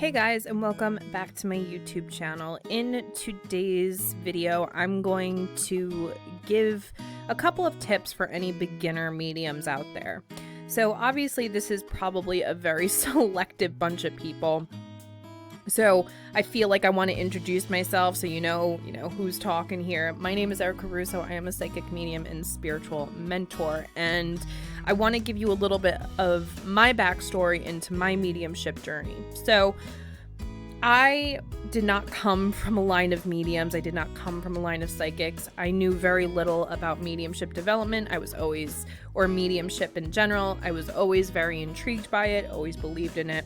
Hey guys, and welcome back to my YouTube channel. In today's video, I'm going to give a couple of tips for any beginner mediums out there. So obviously this is probably a very selective bunch of people. So I feel like I want to introduce myself so you know who's talking here. My name is Erica Russo. I am a psychic medium and spiritual mentor, and I want to give you a little bit of my backstory into my mediumship journey. So I did not come from a line of mediums. I did not come from a line of psychics. I knew very little about mediumship development. Or mediumship in general. I was always very intrigued by it, always believed in it.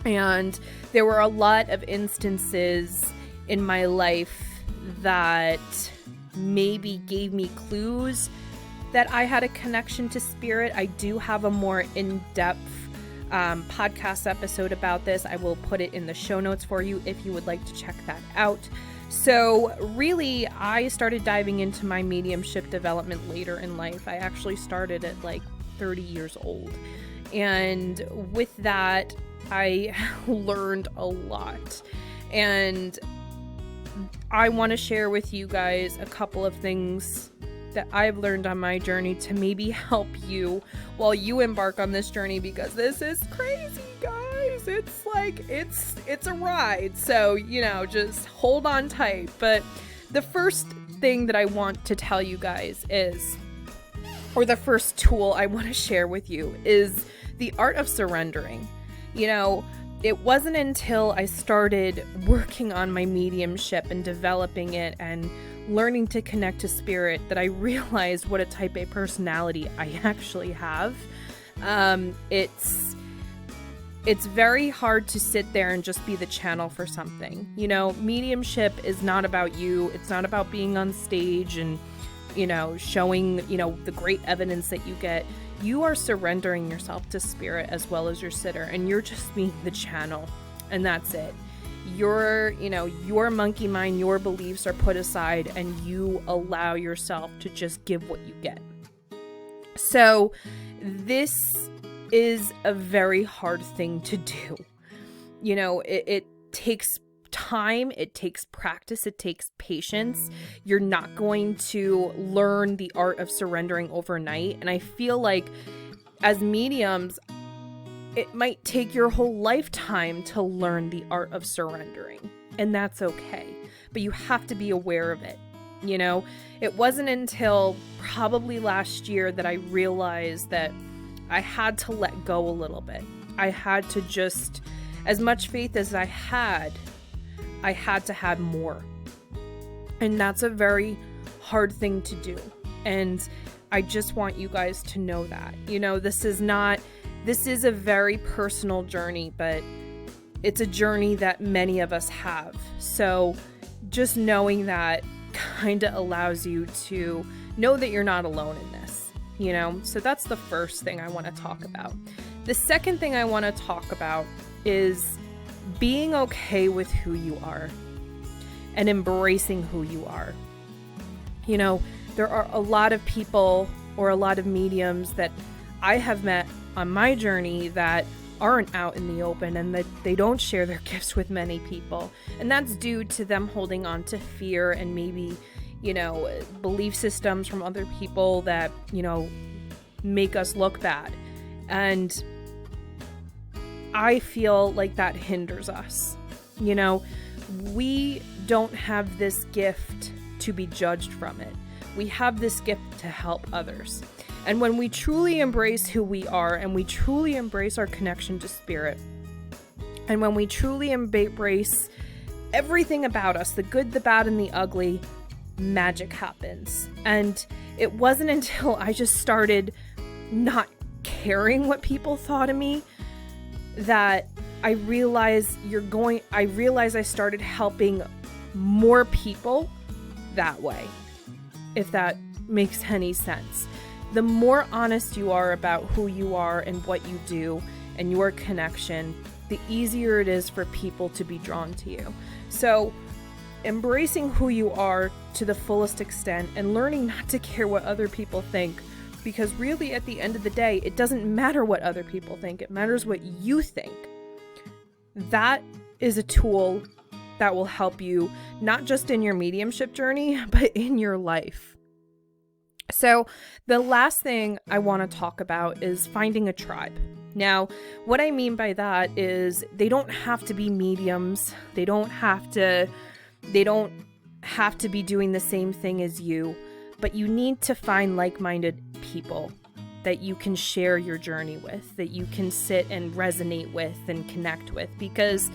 And there were a lot of instances in my life that maybe gave me clues that I had a connection to spirit. I do have a more in-depth podcast episode about this. I will put it in the show notes for you if you would like to check that out. So really, I started diving into my mediumship development later in life. I actually started at like 30 years old. And with that, I learned a lot. And I want to share with you guys a couple of things that I've learned on my journey to maybe help you while you embark on this journey, because this is crazy, guys. It's like, it's a ride. So, just hold on tight. But the first thing that I want to tell you guys is, or the first tool I want to share with you is the art of surrendering. It wasn't until I started working on my mediumship and developing it and learning to connect to spirit that I realized what a type A personality I actually have. It's very hard to sit there and just be the channel for something. Mediumship is not about you. It's not about being on stage and, showing, the great evidence that you get. You are surrendering yourself to spirit as well as your sitter, and you're just being the channel, and that's it. Your monkey mind, your beliefs are put aside, and you allow yourself to just give what you get. So this is a very hard thing to do. It takes time, it takes practice, it takes patience. You're not going to learn the art of surrendering overnight. And I feel like as mediums, it might take your whole lifetime to learn the art of surrendering. And that's okay. But you have to be aware of it. It wasn't until probably last year that I realized that I had to let go a little bit. I had to just, as much faith as I had to have more. And that's a very hard thing to do. And I just want you guys to know that. This is a very personal journey, but it's a journey that many of us have. So just knowing that kind of allows you to know that you're not alone in this, So that's the first thing I want to talk about. The second thing I want to talk about is being okay with who you are and embracing who you are. There are a lot of people or a lot of mediums that I have met on my journey that aren't out in the open and that they don't share their gifts with many people. And that's due to them holding on to fear and maybe, belief systems from other people that, make us look bad. And I feel like that hinders us. We don't have this gift to be judged from it. We have this gift to help others. And when we truly embrace who we are and we truly embrace our connection to spirit, and when we truly embrace everything about us, the good, the bad, and the ugly, magic happens. And it wasn't until I just started not caring what people thought of me that I realized I started helping more people that way, if that makes any sense. The more honest you are about who you are and what you do and your connection, the easier it is for people to be drawn to you. So embracing who you are to the fullest extent and learning not to care what other people think, because really at the end of the day, it doesn't matter what other people think. It matters what you think. that is a tool that will help you not just in your mediumship journey, but in your life. So the last thing I want to talk about is finding a tribe. Now, what I mean by that is they don't have to be mediums. They don't have to be doing the same thing as you, but you need to find like-minded people that you can share your journey with, that you can sit and resonate with and connect with, because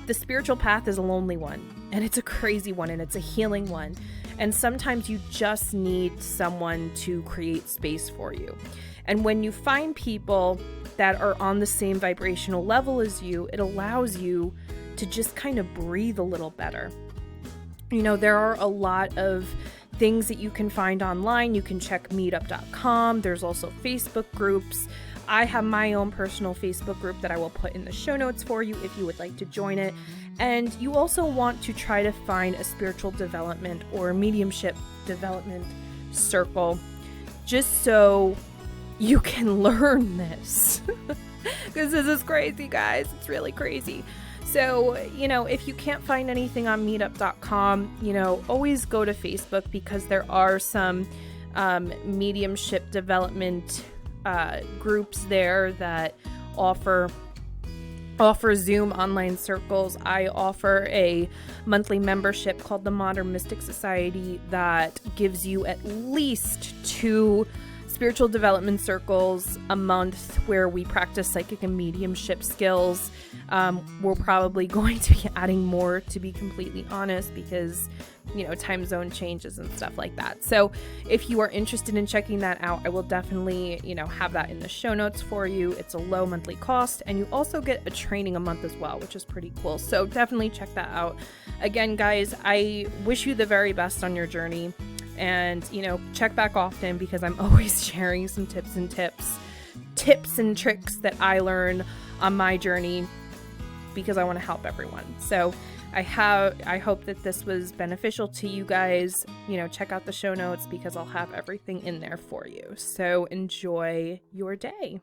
the spiritual path is a lonely one, and it's a crazy one, and it's a healing one. And sometimes you just need someone to create space for you. And when you find people that are on the same vibrational level as you, it allows you to just kind of breathe a little better. You know, there are a lot of things that you can find online. You can check meetup.com. There's also Facebook groups. I have my own personal Facebook group that I will put in the show notes for you if you would like to join it. And you also want to try to find a spiritual development or mediumship development circle, just so you can learn this. Because this is crazy, guys. It's really crazy. So, you know, if you can't find anything on meetup.com, you know, always go to Facebook, because there are some mediumship development groups there that offer Zoom online circles. I offer a monthly membership called the Modern Mystic Society that gives you at least 2 spiritual development circles a month where we practice psychic and mediumship skills. We're probably going to be adding more, to be completely honest, because, you know, time zone changes and stuff like that. So if you are interested in checking that out, I will definitely, you know, have that in the show notes for you. It's a low monthly cost, and you also get a training a month as well, which is pretty cool. So definitely check that out. Again, guys, I wish you the very best on your journey. And, you know, check back often, because I'm always sharing some tips and tricks that I learn on my journey, because I want to help everyone. So I hope that this was beneficial to you guys. You know, check out the show notes, because I'll have everything in there for you. So enjoy your day.